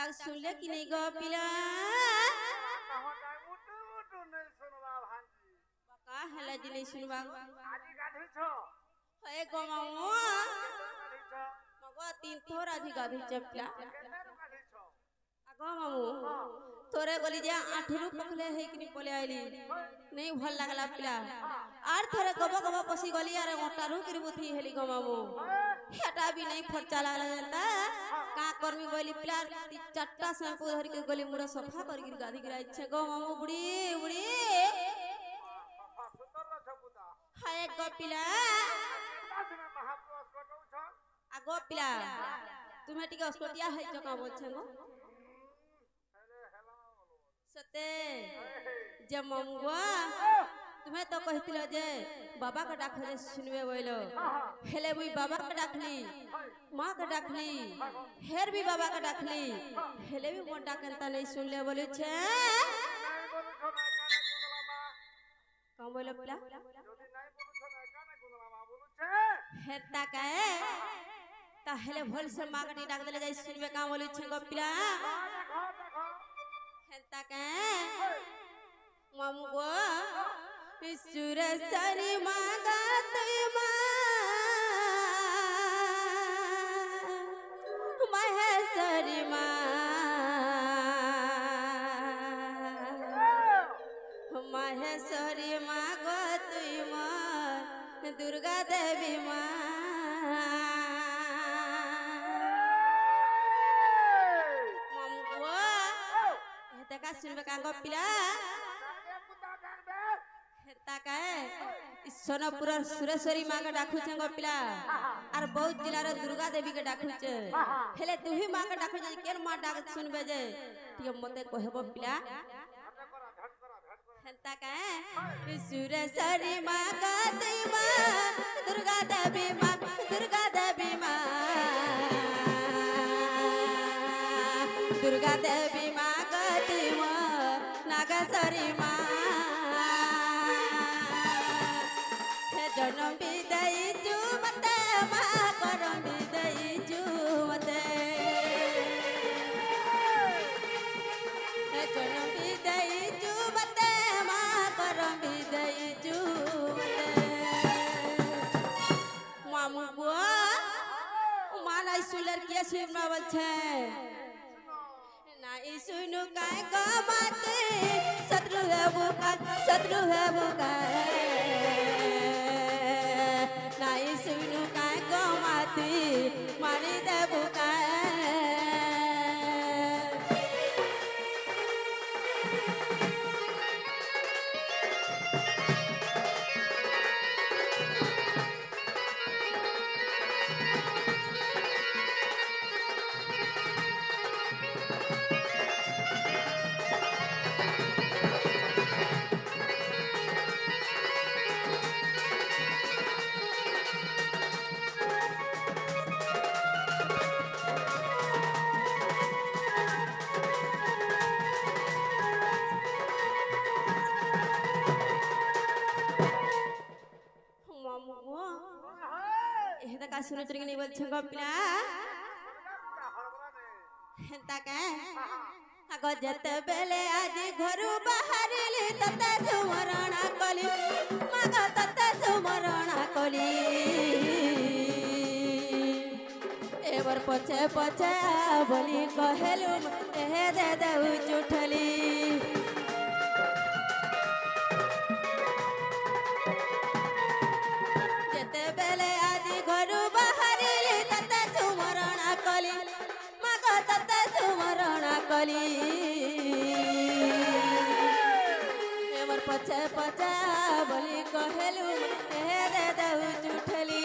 तार सुन ले कि नहीं गो पिला का हला जी नहीं सुनवा हे गो मामू मगो तीन थोर आधी गाधी चपला आगो मामू तोरे गली जे आठरू पखले है कि नहीं पले आइली नहीं भल लागला पिला आर थोरे गबो गबो पसी गली अरे ओटारू किरबुथी हेली गो मामू हेटा भी नहीं खर्चा लागला जनता का करमी बोली पिला चारटा शैम्पू धर के गली मुड़ा सफा कर गिर गाधी गिराई छे गो मामू बुड़ी बुड़ी हाय गो पिला आगो पिला तुम्हें टिके अस्पटिया है चका बोल छे गो सते जे ममुआ तुम्हें तो कहतिलो जे बाबा का डाकले सुनबे बोलो हेले मुई बाबा का डाकली मां का डाकली हेर भी बाबा का डाकली हेले भी मोटा कंता नहीं सुन ले बोले छे कौन बोलो पिला हेता काए ता हेले भोल से मां का डाक देले जाई सुनबे का बोले छे गो पिला हेता काए मामू गो सुरसरी मागा तुई महेश्वरी महेश्वरी मागो तुई दुर्गा देवी मामू हेता सुनबे का गो पिला हेता काए सोनपुर सुरेश्वरी मां के डाकू छे गो पिला आर बहुत जिला रे दुर्गा देवी के डाकू छे हेले तुही मां के डाकू जे केर मां डाक सुनबे जे ती मते कहबो पिला हेता काए सुरेश्वरी मां का देवा दुर्गा देवी मां दुर्गा देवी मां दुर्गा देवी मां का देवा नागेश्वरी मां जनम विदाई जू मते मां करम विदाई जू मते जनम विदाई जू मते मां करम विदाई जू मते मामू बुआ माना सुलर के सुनना बोल छे ना ई सुनु काय ग माते शत्रु है बुका नाई सुनु काय गो माती मारी देबू काय सुनो तरी नहीं बोल छंगो पिला हेता का आगो जते बेले आज घरु बाहरिली तते सुमरणा कली मागो तते सुमरणा कली एबर पछे पछे बोली कहेलु ए दे देउ चुठली जते बेले आज घरु बाहरिली तते सुमरणा कली मागो तते सुमरणा कली एबर पछे पछे बोली कहेलु ए दे देउ चुठली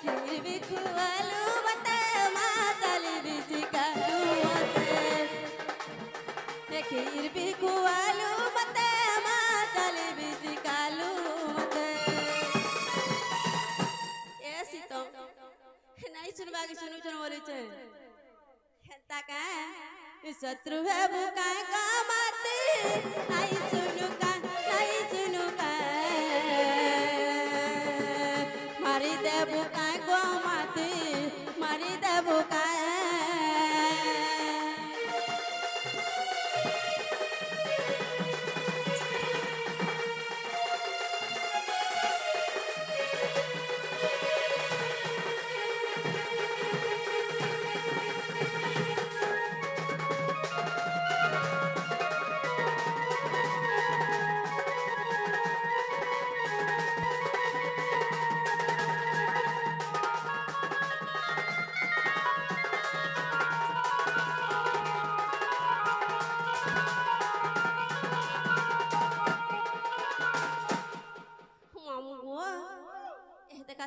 खीर भी खुआलू बता माँ चली भी सिखालू मते खीर भी खुआलू बता माँ चली भी सिखालू मते ऐसी तो नहीं सुनवा के सुनु चन बोले छे हेता का शत्रु है बुका का माते नहीं सुनु का मारी देबू का गो माती मारी देबू का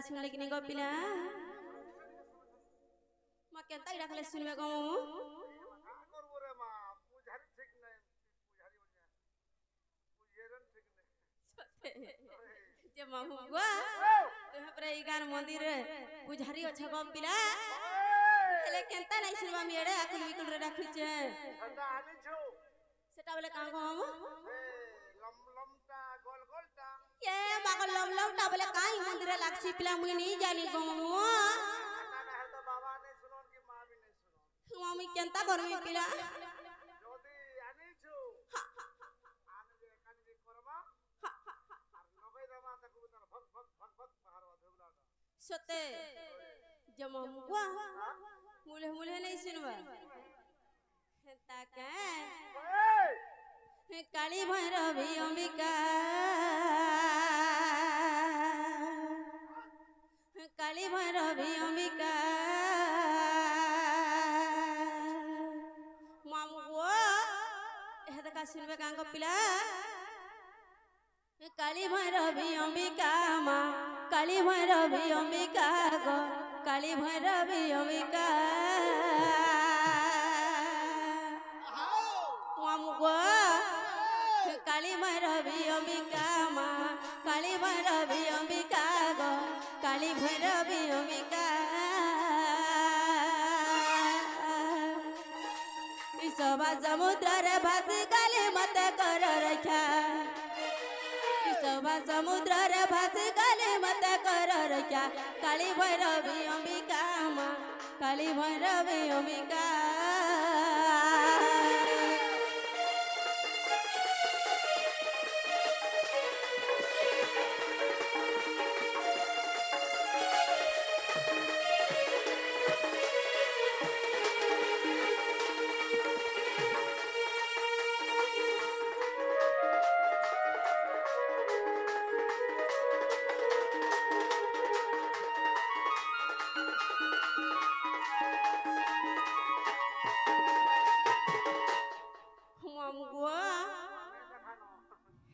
सुनले कि नहीं गो पिला मा केनता इडा खाले सुनबे गो जे मामू गो तुहे पर ई गान मंदिर रे पुजारी अछ गो पिला हेले केनता नहीं सुनबा मी एडे आकुल बिकुल रे राखि छे सेटा आनी छु सेटा बोले का गो मामू लमलमटा गोलगोलटा ये मागो लमलमटा बोले काई मंदिर रे लागसी पिला मुई नहीं जानी गो मामू ना है तो बाबा ने सुनन की मां भी नहीं सुनन मामी केनता करमी पिला जोदी आनी छु आने जे कानी जे करबा और नगई दमा तक उतर भग भग भग भग पहाड़वा धुगला सते जे मामू गो मुले मुले नहीं सुनबा हेता के काली भैरवी अंबिका काली भैरवी अंबिका मामू गो हेता का सुनबे कांगो पिला काली भैरवी अंबिका माँ काली भैरवी अंबिका गो काली भैरवी अंबिका मामू गो काली भैरवी अंबिका माँ काली भैरवी अंबिका गो काली भैरवी अंबिका सभा समुद्र रे भासी काली मत कर रखा सभा समुद्र रे भासी काली मत कर रखा काली भैरवी अंबिका माँ काली भैरवी अंबिका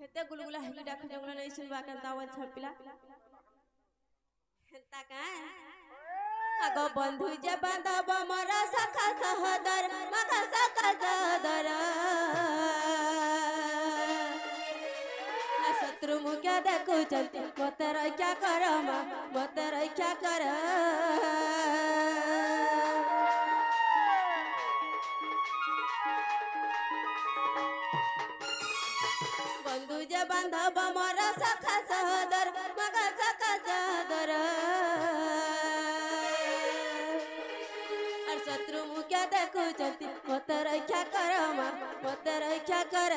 हेते गुलगुला हेली डाक जंगल नहीं सुनबा केनता आवाज छपिला हेता का आगो बंधु जे बांधब मोर सखा सहोदर मखा सखा सहोदर शत्रु मुख्य देखु चलते मत रक्षा कर मां मत रक्षा कर बंधु जे बांधब मोर सखा सहोदर मखा सखा सहोदर और शत्रु मुख्य देखु चलती मत रक्षा कर मां मत रक्षा कर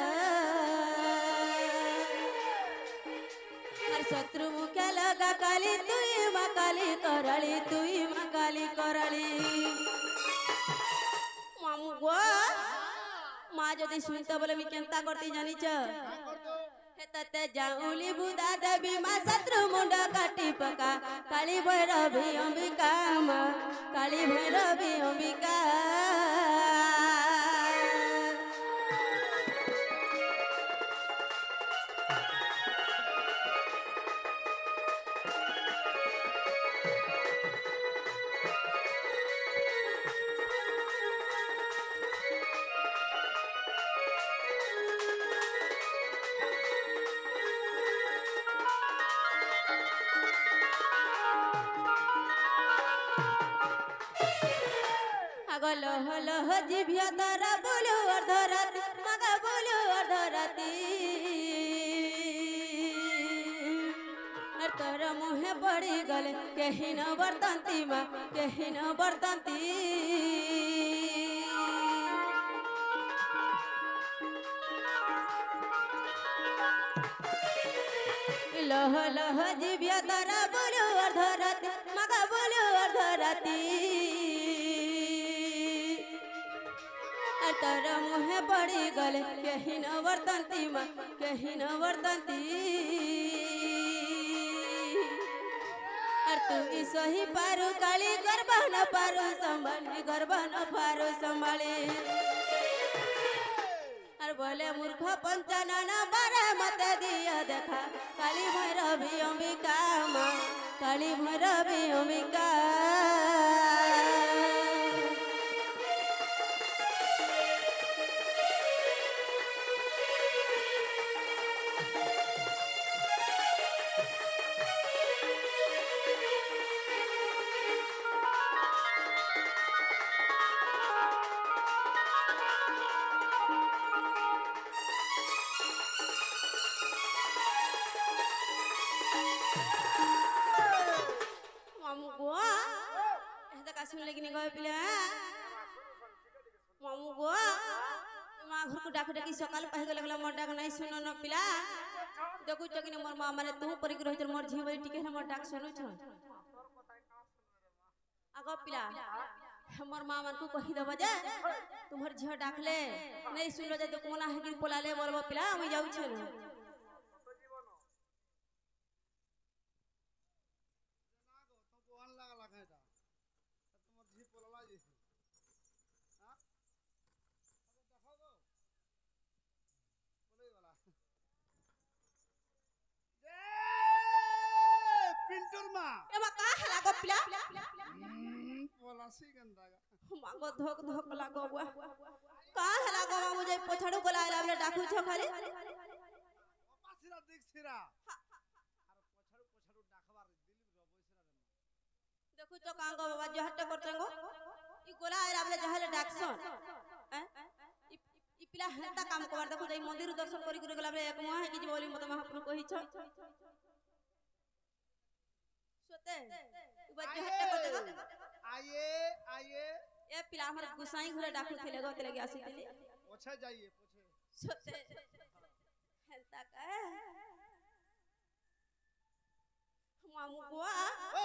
और शत्रु मुख्य लगा काली तुई मां काली करली मामू गो माँ जदि सुनते बोले मी केनता करती जानी छ हेतते जाऊली बुदा देवी माँ शत्रु मुंड काटी पका काली भैरवी अंबिका माँ काली भैरवी अंबिका लह लह जिभिया तारा बोलो अर्धराती मगा बोलो अर्धराती तोर मुहे पड़ी गले कहीं न बरतंती माँ कहीं न बरतंती लह लह जिभिया तारा बोलो अर्धराती मगा बोलो अर्धराती तर मुहे पड़ी गले कहीं न बरतंती माँ कहीं न बरतंती तू सही पारू काली गरबा न पारू संभाली गरबा न पारू संभाली और बोले मूर्ख पंचानन बारे मत दिया देखा काली भैरवी अंबिका माँ কালী ভৈরবী অম্বিকা মামু গো এটা কা শুনলে কি নি গো পিলা মামু গো মা ঘরକୁ ডাক ডাকি সকাল পাই গলে গলা মোর ডাক নাই শুনো ন পিলা দেখু চকি মোর মা মানে তু পরি রহিত মোর ঝি বলি টিকে মোর ডাক শুনুছ আগ পিলা মোর মা মান को कहि दबा जे तुम्हार झियो डाकले नहीं सुनलो जे तो कोना है कि पोलाले बोलबो पिला हम जाउ छ एमा का हला गो पिला मागो धोक धोक लागो बुआ का हला गो मुझे पछाड़ू बोला आले डाकू छ खाली पासिरा देख सिरा अरे पछाड़ू डाकबार दिल देखु तो का गो बाबा जहट करते गो ई गोला आले जहले डाकसन ई पिला हेता काम करबार देखु जाई मंदिर दर्शन करी करी गला एक मुआ है कि बोली मत महाप्रभु कहि छ सोते बच्चे हट्टा करते गो आइए आइए ए पिला हमर गुसाई घरे डाकू थिले गो तले आसी दिली पोछे जाइए पोछे सोते हेलता का मामू बुआ ओ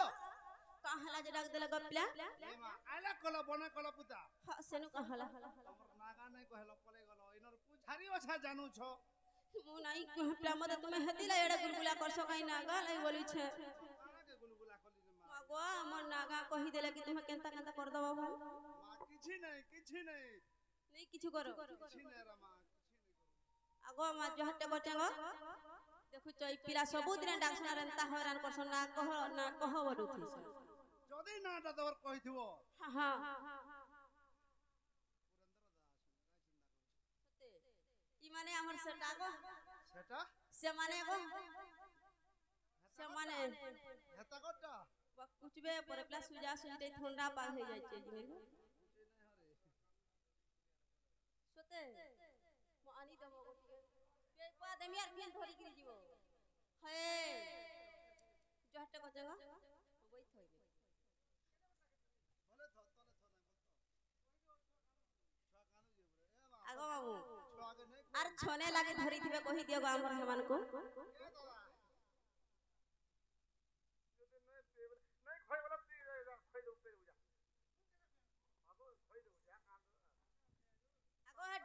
कहाला जे डाक देले गो पिला ए मा आइला कला बने कला पुता हा सेनु कहाला हमर नागा नै कहलो पले गलो इनर पुछारी ओछा जानू छ मु नाही कह पिला मते तुमे हेतिला एडा गुलगुला करसो काई नागा लाई बोली छे गो मोर नागा कहि देले कि तुमे केनता केनता कर दबो भाल मा किछि नै नहीं किछु करो किछि नै रे मा आगो मा जहटे बटे गो देखु चई पिला सबु दिन डाक्सना रंता हैरान करसन ना कह बडुथि जदी नाटा तोर कहिथिबो हां ई माने हमर सेटा गो सेटा से माने गो से माने हेता कोटा कुछ बे पर प्लस सुजा सुजते ठंडा पार हो जाय छै जिने सोते मो आनी दमो गोटिए बे पा देमियार फिन धरि गिरी जीवो हे जहटे को जगह ओइ थई बोले थो तले थो आगो बाबू आगे नै आर छने लागे धरि थिबे कहि दियो हमर हेमान को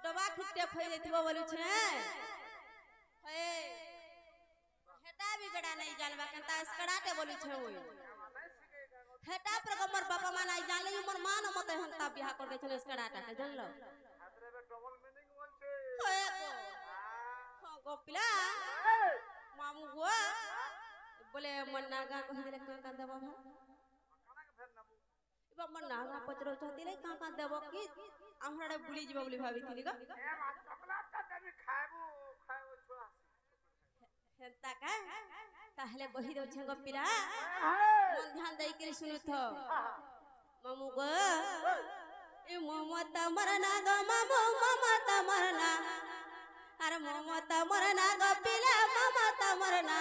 डबा खुट्टे खोई देथिबो बोलु छे हे हेटा भी बेड़ा नहीं जानबा केनता स्कड़ाटे बोलु छे ओई हेटा पर हमर बाबा मा नहीं जानले हमर मान मते हंता बियाह कर दे छे स्कड़ाटा के जानलो हातरे में डबल मीनिंग बोल छे हे गो हां गोपिला मामू गो बोले मन नागा कहि देले का देबो भा काना के फेर नबू इबा मन नागा पचरो छती रे का देबो की हमरा बुली जीवा बोली भाबिथिली ग ए मा चॉकलेट का देबी खाइबू छोरा हेंता का ताहले बहि दो छे गपिला मन ध्यान दई के सुनु थो मामू गो ए ममता मरना ग मामू ममता मरना अरे ममता मरना गपिला ममता मरना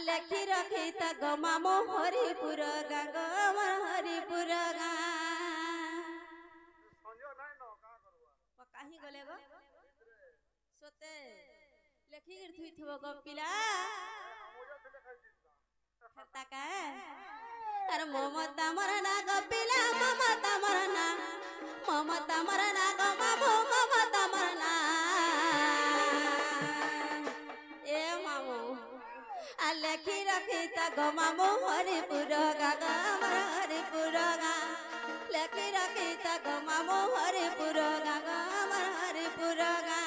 लेखी रखी त गमामो हरिपुर गा हरिपुर गा संजो नै न का करबा पकाही गले गो सोते लेखी गिरथि थबो ग पिला मोजा से देखाइ दिस हता का अरे ममता मरना ग पिला ममता मरना ग मामो ममता मरना ए मामो लेखी रखी त गमामो हरिपुर गा हरिपुर गा लेखी रखी त गमामो हरिपुर गा हरिपुर गा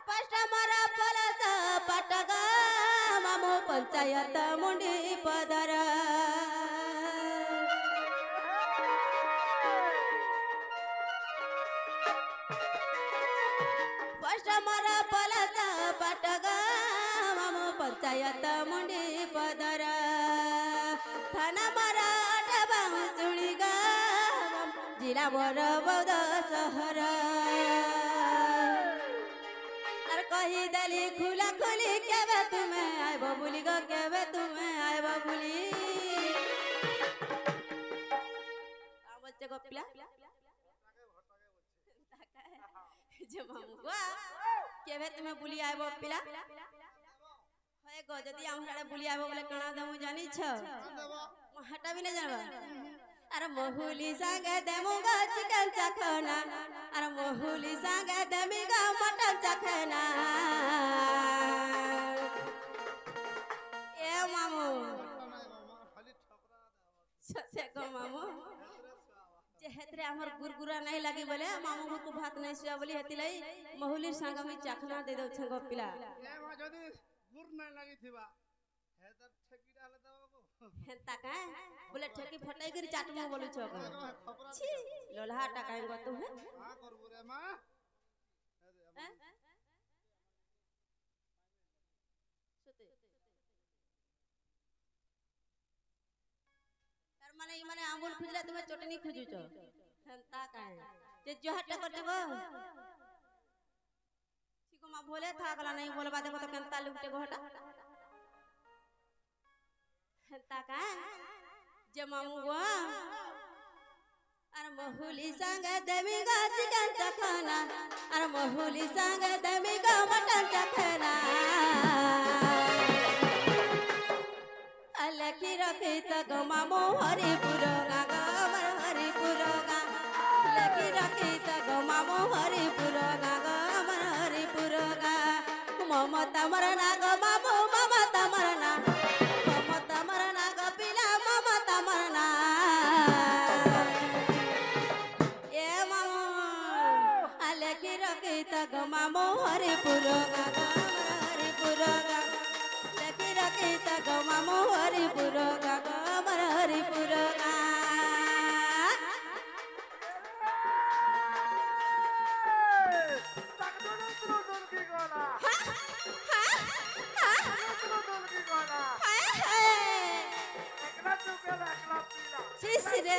ಫಸ್ಟ್ ಮರ ಫಲದ ಪಟಗ ಮಾಮು ಪಂಚಾಯತ ಮುಂಡಿ ಪದರ ಫಸ್ಟ್ ಮರ ಫಲದ ಪಟಗ ಮಾಮು ಪಂಚಾಯತ ಮುಂಡಿ ಪದರ ಥನ ಮರ ಡಬಾವು ಸುಳಿಗ जिला बर बौद्ध सहर और कही दली खुला खुली केबे तुम्हें आय बबुली गो केबे तुम्हें आय बबुली बच्चे को पिला जे मामू गो केबे तुम्हें बुली आय बो पिला होय गो जदी हमरा बुली आय बोले कणा दमु जानी छ हटा भी नहीं जानबा अरे मोहुली संगे देमुगा चिकन चखना अरे मोहुली संगे देमिगा मटन चखना ए मामू ससे को मामू जे हेतरे हमर गुरगुरा नहीं लगी बोले मामू को भात नहीं सुया बोली हेति लई मोहुली संग में चखना दे दो छगो पिला ए मा जदी गुर नहीं लगी थिबा हेतर ठेकी डाले दबो हेता का बोले ठेकी फटाई कर चाट में बोलू छ छी लोलहा टकाई गो तू है हां करबो रे मां सुते तार माने ई माने आंबुल खुजला तुमे चटनी खुजू छ हेता का जे जोहट कर देबो सिको मा बोले था गला नहीं बोलबा देखो तो केनता लुटे गोहटा हेता का जे मामू गो अरे मोहुली संग देवी गा चिकन चखना अरे मोहुली संग देवी गा मटन चखना अलकी रखी त गो मामू हरिपुर गा गमर हरिपुर गा लकी रखी त गो मामू हरिपुर गा गमर हरिपुर गा ममता मरना गो मामू ममता मरना गो मामू हरिपुर गा हरिपुर गा लकी रखी त गो मामू हरिपुर गा गमर हरिपुर गा रे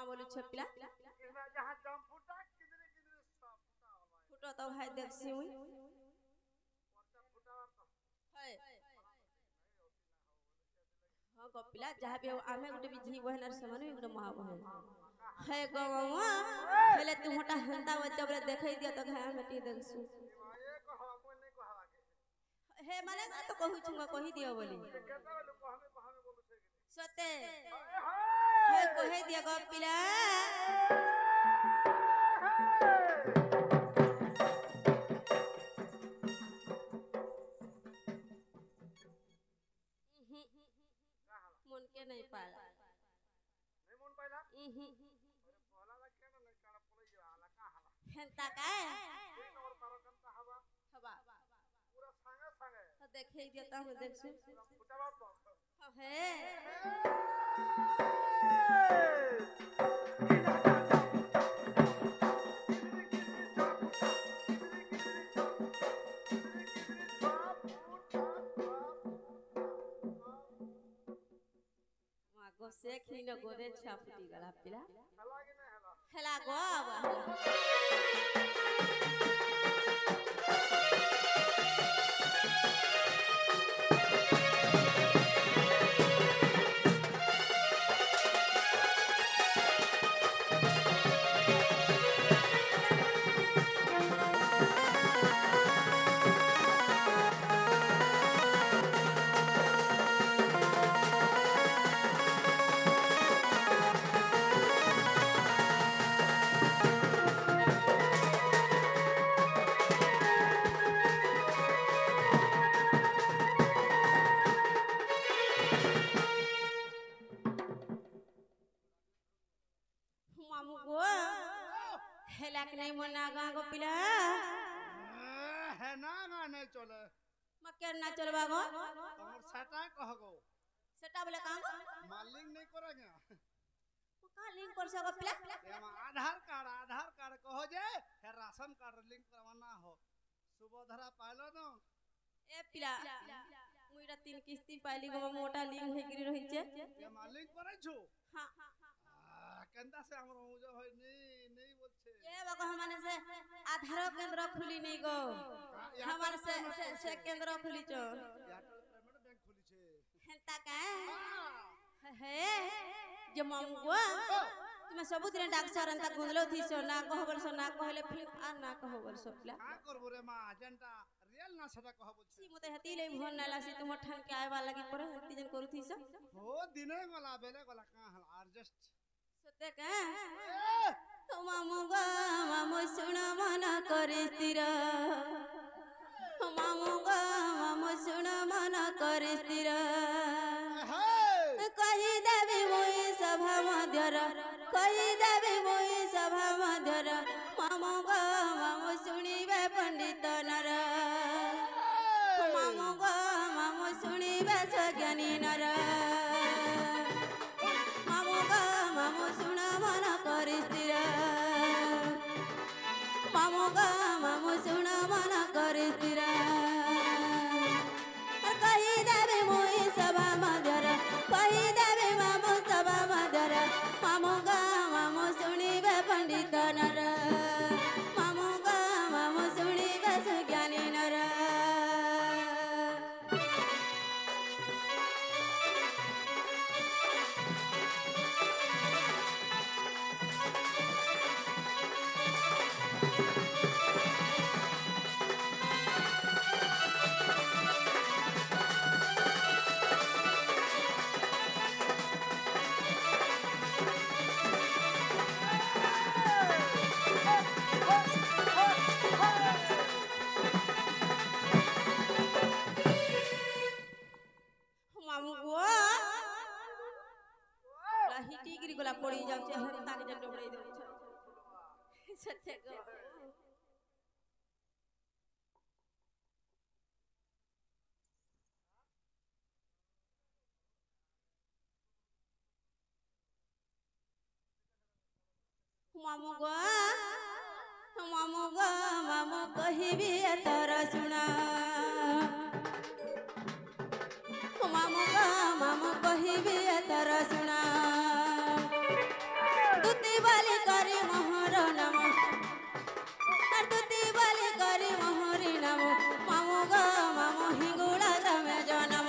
बोलू छपिला जहां जम फुटा किदरे किदरे सब फुटो तो भाई देख सिउई वर्षा फुटा है हां गपिला जहां भी आमे गुटे भी झी बहनर समान गुटे महा बहन है गवा पहले तू मोटा हंता बच्चा बरे देखै दियो तो घा मेटी देखसु ये कहो कोई नहीं कहा के हे माने तो कहू छुंगा कहि दियो बोली केता लोग हमें बोलू छे सते है कहि दिया गपिला मन के नहीं पाला नहीं मन पाला अरे पहला लगे ना नहीं काला पले जो आला का हाला हेंता का और तारो कंता हवा हवा पूरा संगे संगे तो देखे देता हूं देखसु फुटावा तो है गो से खिन गोरे छापटी गला पिला हला के नहीं हला हला गो अब नहीं मना गाँ को पिला है ना नहीं चले मक्कर ना चलवा गो तमर सेटा कहगो सेटा बोले कहाँ गो मालिंग नहीं करेंगे कहाँ लिंक कर सको पिला एमा आधार कार्ड कहो जे है राशन कार्ड लिंक करवाना हो सुबोधरा पाइलो न ए पिला मुइरा 3 किस्ती पाइली गो मोटा लिंक हे गिरी रही छे ये मालिंग करे छु हां केंदा से हमरो जो होय नहीं बोलछे ए बाबा हमने से आधार केंद्र खुली नहीं गो हमार से केंद्र खुली छो एयरटेल पेमेंट बैंक खुली छे हेंता का हे जे मामू गो तुम सबुदिन डाक्टर अंता गुंदलो थीसो ना कहबल सो ना कहले फिर आ ना कहबल सो पिला का करबो रे मां जेंटा रियल ना सदा कहबो छे सी मते हती ले भन नाला सी तुम ठन के आइबा लगी पर हती जन करू थीसो हो दिने गला बेले गला का हल एडजस्ट सते का तो मामू गो मामू सुन मन करे स्थिर मामू गो मामू सुन मन करे स्थिर कही देवी मोई सभा मध्यर कही देवी मोई सभा मध्यर मामू गो मामू सुनिबे पंडित नर मामू गो मामू सुनिबे सज्ञानी नर मामू गो मामू सुन मन करि स्थिर मामू गो मामू सुन मन करि स्थिर कही देवी मोई सभा मध्यर कही देवी मामू सभा मध्यर मामू गो मामू सुनिबे पंडित नर मामू गो मामू सुनिबे सुज्ञानी नर मामू गो हिटी गिरी गोला पड़ी जाउ छे हरता के जन डोबड़े दे छे सत्य गो मामू गो मामू कहिबी तोर सुना मामू कहिबी तोर सुना तुति बाली करी मोहर नाम तुति बाली करी मोहरी नाम मामू गो मामू हिंगुड़ा ग्रामे जनम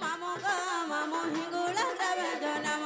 मामू गो मामू हिंगुड़ा ग्रामे जनम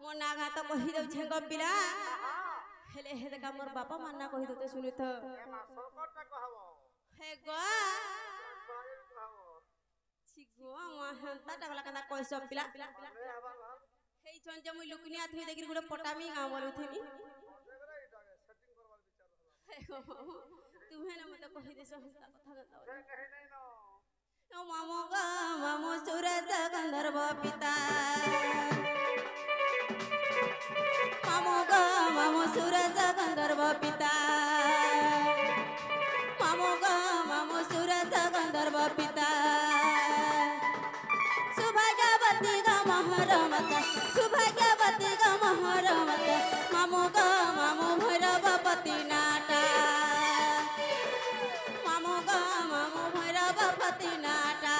मो नागा तो कहि दउ छे गपिला हेले हे देखा मोर बापा मानना कहि दते सुनि त एमा सरकटा कहबो हे गो छि गो मा हंता टाकला कंदा कहि सब पिला हे छन जे मुई लुकनिया थई देखि गुडे पटामी गाव बोलुथिनी सेटिंग करवार विचार हला तुहे न मते कहि देस हंता कथा गंदा कहि नहीं न ओ मामू गो मामू सूरज गंधर्व पिता मामू गो मामू सूरज गंधर्व पिता मामू गो मामू सूरज गंधर्व पिता सुभाग्यवती ग महरमत सुभाग्यवती ग महरमत मामू गो मामू भैरवपति नाटा मामू गो मामू भैरवपति नाटा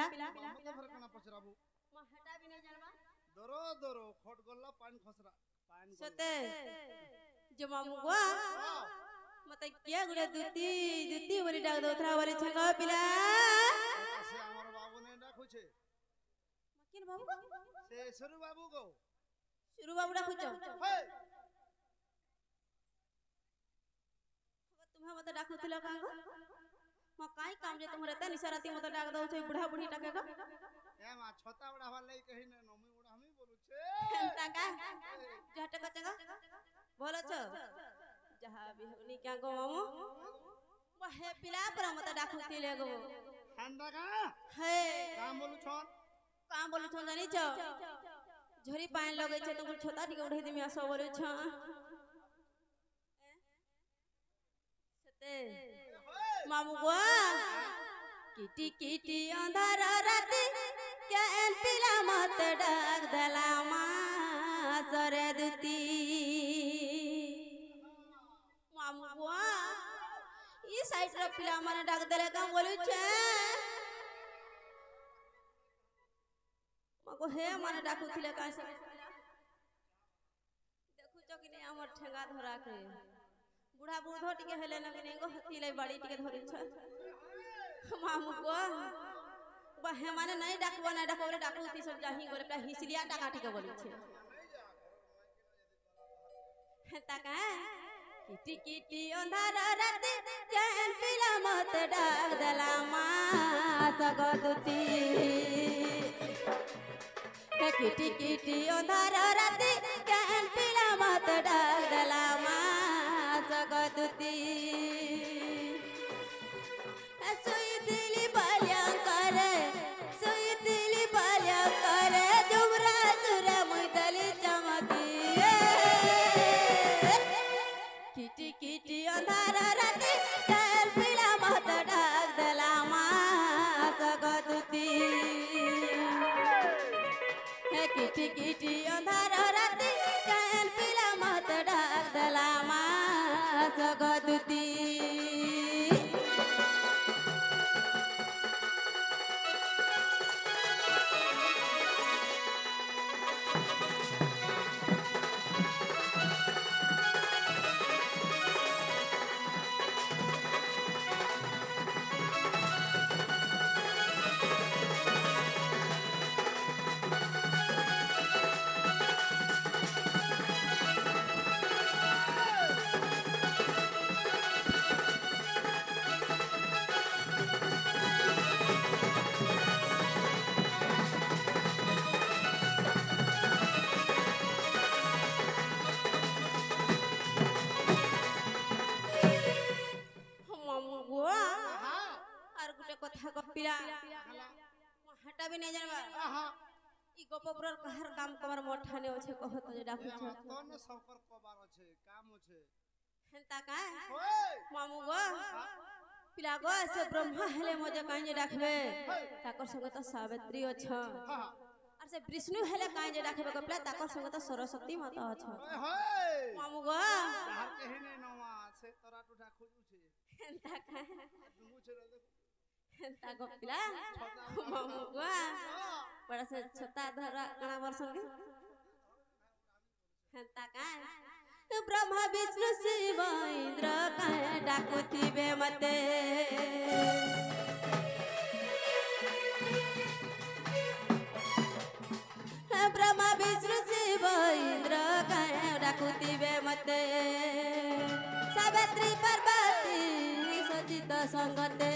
ମତେ ଫେର କଣା ପଚରାବୁ म हटा भी नहीं जानबा ଦର ଦର ଖଟ ଗଲା ପାଣି ଖସରା ପାଣି सते जो मामू गो मते किया गुडे दुती दुती बोली डाक दोथरा बोली छंगा पिला ସେ ଆମର ବାବୁ ନେଇ ଡାକୁଛେ किन बाबू को ସେ ସରୁ ବାବୁ ଗো शुरू बाबू डाकुचो ହେ तुम्हें मते डाकुतिलो कां गो म काई काम जे तुमरे त निसराती मते डाक दउ छै बुढ़ा बुढ़ी टाके गो ଏ ମା ଛତା ଉଡା ହବାର ଲାଗି କହି ନା ନମି ଉଡା ହମି ବୋଲୁଛେ ताका जहट कचंगा बोलो छ जहा भी होनी क्या गो मामू वहे पिला पर मते डाकुतिले गो ঠান্ডা কা हे কাম बोलुছন का बोलु छ जानी छ झरी पानी लगे छ तुम छोटा टिके उठै दिमी आसो बोलु छ सते मामू गो किटी किटी अंधार राती क्या एन पिला मत डाक दला मा सरे दुती मामू गो ई साइड रे पिला माने डाक देले का बोलु छ मको हे माने डाकुथिले का से देखु छ कि नै हमर ठेंगा धरा के बुढ़ा बुढ़ो टिके हेले न कि नै गो हथिले बाड़ी टिके धरि छ मामू गो बहे माने नै डाकबो नै डाकबो डाकुती सब जाही गोरे पे हिसलिया डाका टिके बोलै छै ताका किटी किटी अंधार राती चैन पिला मत डाक दला मा सगदुती किटी किटी अंधार राती चैन पिला मत डाक दला मा सगदुती सोई दिली बाल्या करे सोई दिली बाल्या करे जुमरा सुरा मुदली चमकी किटी किटी अंधार राती चैन पिला मत डाक दला मा सगदुती किटी किटी अंधार राती चैन पिला मत डाक दला मा सगदुती कथा कपिला हटा भी नहीं जानबा ई गोपपुरर कहर काम कमर मोठाने होछे कहत जे डाकू छ तोन सबकर कबार আছে काम আছে हेंता का ओए मामू गो पिला गो से ब्रह्मा हेले मजे काई जे डाकबे ताकर संग त सावित्री अछ और से विष्णु हेले काई जे डाकबे कपिला ताकर संग त सरस्वती माता अछ ओए मामू गो यार कहने नवा से तोरा टुटा खोजू छे हेंता का दुमु छे रे हेंता कपिला मामू गो बड़ा से छोटा धरा कणा वर्षन के हेंता का ब्रह्मा विष्णु शिव इंद्र कहे डाकुतिबे मते ब्रह्मा विष्णु शिव इंद्र कहे डाकुतिबे मते सावित्री पार्वती सचित संगते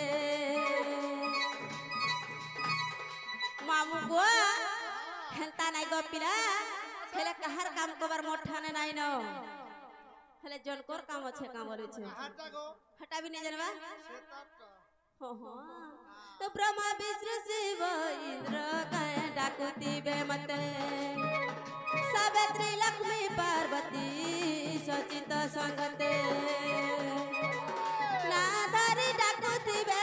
मामू गो हेंता नाइ गो पिला हेले कहर काम कबर मोठाने नाइ न हेले जनकोर काम अच्छे काम बोले छे हटा गो हटा भी नहीं जानबा से तक हो हो तो ब्रह्मा विष्णु शिव इंद्र कहे डाकुतिबे मते सावित्री लक्ष्मी पार्वती सचित संगते नाधारी डाकुतिबे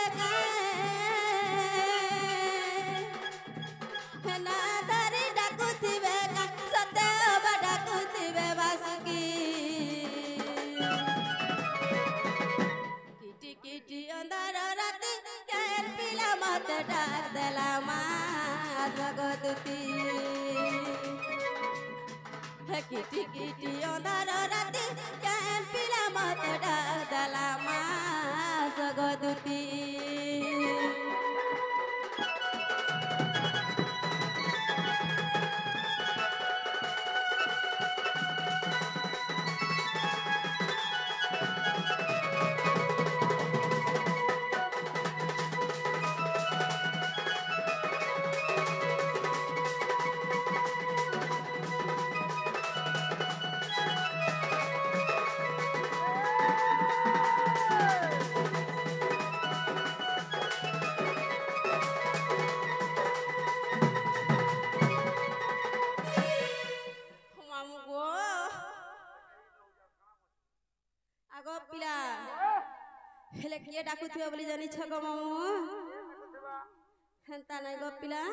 नाधारी डाकुतिबे सत्य डाकुतिबे बासुकी किटी किटी अंधार राती केर पिला मत डाक देला मा किटी किटी अंधार राती केन पिला मत डाला मा सगदुती मामू गो आगो पिला हेले किए डाकुथियो बोली जानी छगो मामू हेंता नै गो पिला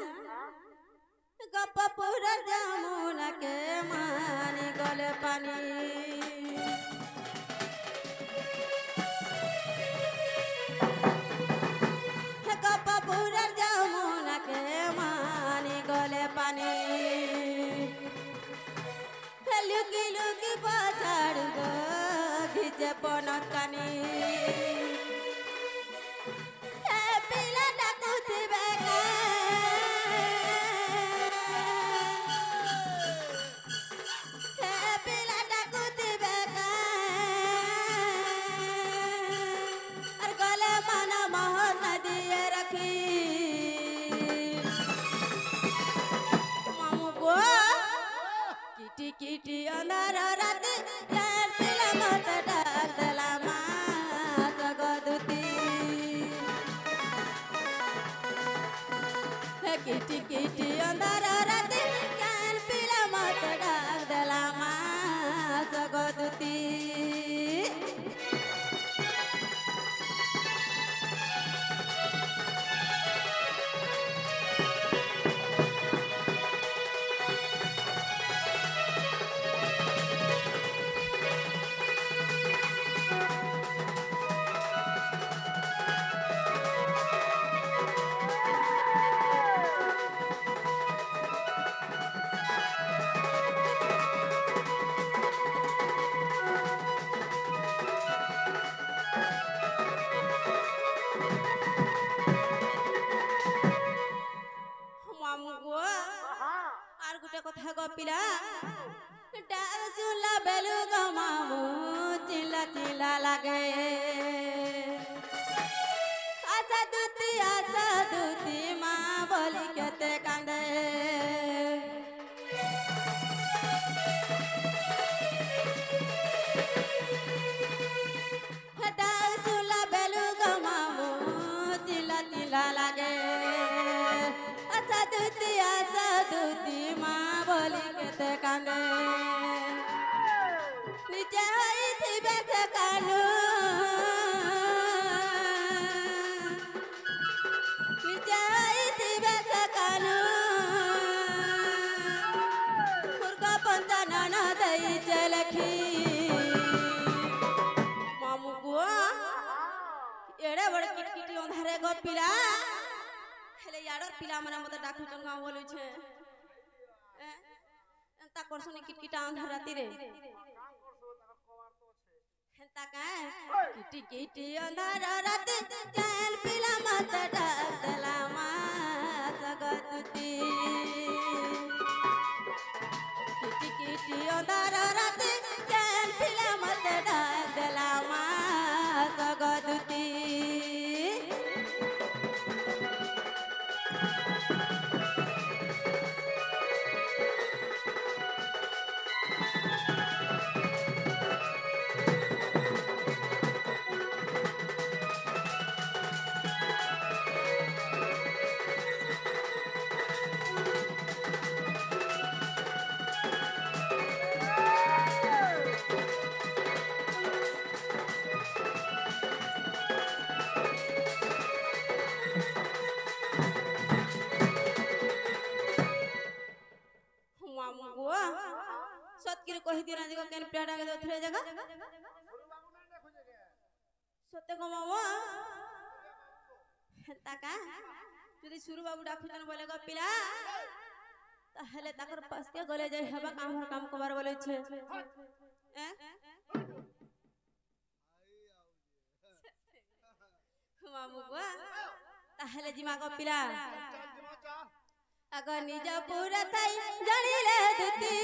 गप पूरा जामुना के मानी गले पानी गप पूरा जामुना के मानी गले पानी लुकी लुकी पछाड़ गो घिचे पनकानी हे पिला डाकुथिबे के हे पिला डाकुथिबे के और गले माना मोहर नदिए रखी मामू गो किटी किटी अंधार राती केन पिला मत डाला मा सगदुती किटी किटी अंधार राती केन पिला मत डाला मा सगदुती मामू गो आर गुटे कथा गो पिला डाल सुला बेलु गो मामू चिल्ला चिल्ला लागे आशा दूती माँ बोली केते कांदे डाल सुला बेलु गो मामू चिल्ला चिल्ला लागे आशा दूती माँ बोली केते कांदे नीचे होई थिबे से कानू नीचे होई थिबे से कानू मुर्गा पंचानन दई चलखी मामू गो एड़े बड़े किटकिटी अंधारे गो पिला हेले याडर पिला मने मते डाकुचन गाँव बोलु छे एंता करसुनी किटकिटा अंधार राती रे हेंता का किटी किटी अंधार राती केन पिला मत डाला मा सगदुती किटी किटी अंधार राती केन पिला मत डाला मा सगदुती सतकिर कहि दिना जगह केन प्याडा के थरे जगह सत्य को मामा हेता का যদি সুরু বাবু ডাকুছন বলে গো পিলা তাহলে তাকর পাশকে গলে যাই হেবা আমার কাম কবার বলেছে মামু গো তাহলে জিমা গো পিলা আগ নিজ পুরা তাই জানিলে দুতি